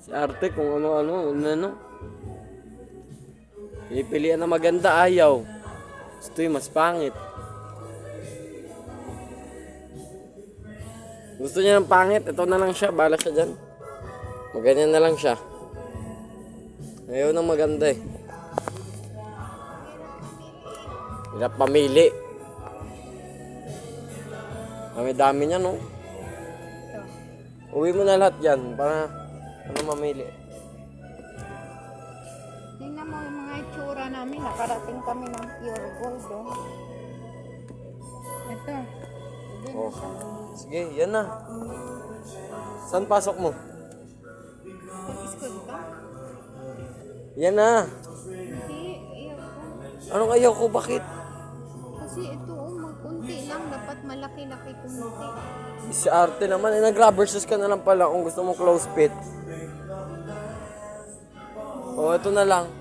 Si arte kung ano. Pipilian na maganda, ayaw. Gusto yung mas pangit. Gusto niya ng pangit, ito na lang siya, bala siya dyan. Maganyan na lang siya. Ayaw ng maganda eh. Hirap pamili. Dami-dami niya, no? Uwi mo na lahat yan para mamili. Tingnan mo yung mga itsura namin. Nakarating kami ng pure gold, oh. Ito. Hindi na Oh. siya. Sige, yan na. Saan pasok mo? Pag-school ka? Yan na. Hindi. Iyaw ko. Anong ayaw ko? Bakit? Kasi ito, oh, magkunti lang. Dapat malaki-laki kunti. Si arte naman, nag-rubber shoes ka na lang pala kung gusto mo close fit. Oh, ito na lang.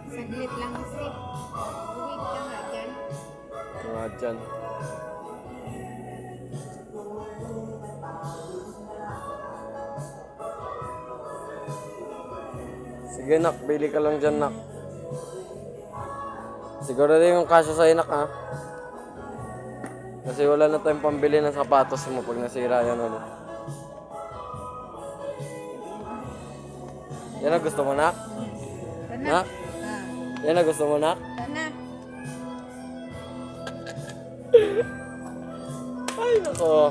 Saglit lang kasi. Wait ka nga dyan. Mga dyan. Sige nak, bili ka lang dyan nak. Siguro din yung kasya sa'yo nak ha. Kasi wala na tayong pambili ng sapatos mo pag nasira yan ulit. Yan ang gusto mo nak? Sana. Nak? Yan ang gusto mo nak? Sana. Ay nako.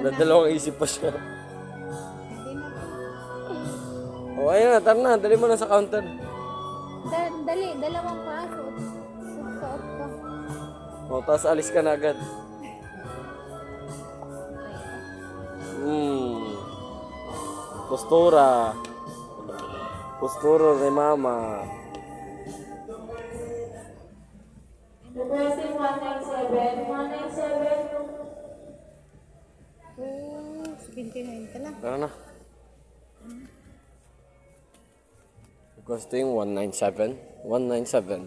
Dadalawang isip pa siya. Hindi na. O ayun na, tara na. Dali mo na sa counter. Dali, dalawang paso. Suot ka. O, tapos alis ka na agad. Postura. Postura ni mama. Requesting 197. 197. Oh, 79 ka lang. Tara na. Costing 197. 197.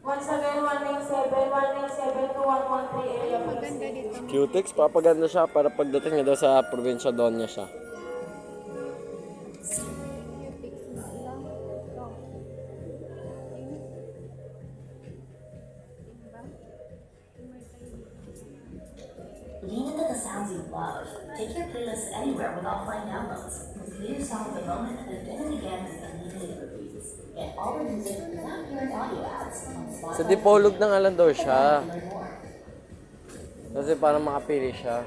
Once again, 197. 197 to 113 area. Maganda dito. Cutex, papaganda siya para pagdating niya daw sa probinsya doon niya siya. Lean into the sounds you love. Take your playlist anywhere with offline downloads. Create a song of the moment and then it again with unlimited reviews. Get all the music without hearing audio ads on Sa Spotify. Dipolog na nga lang daw siya. Learn more. Kasi para makapili siya.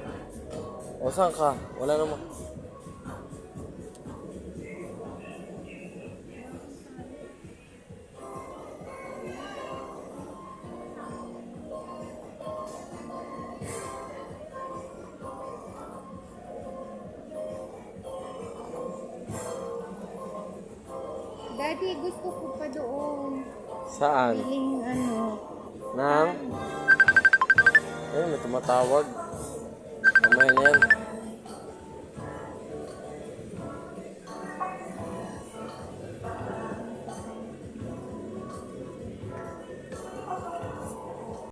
O saan ka? Wala naman. Daddy, gusto ko pa doon. Saan? Piling ano. Nang? Ay, may tumatawag. Mamaya na yan.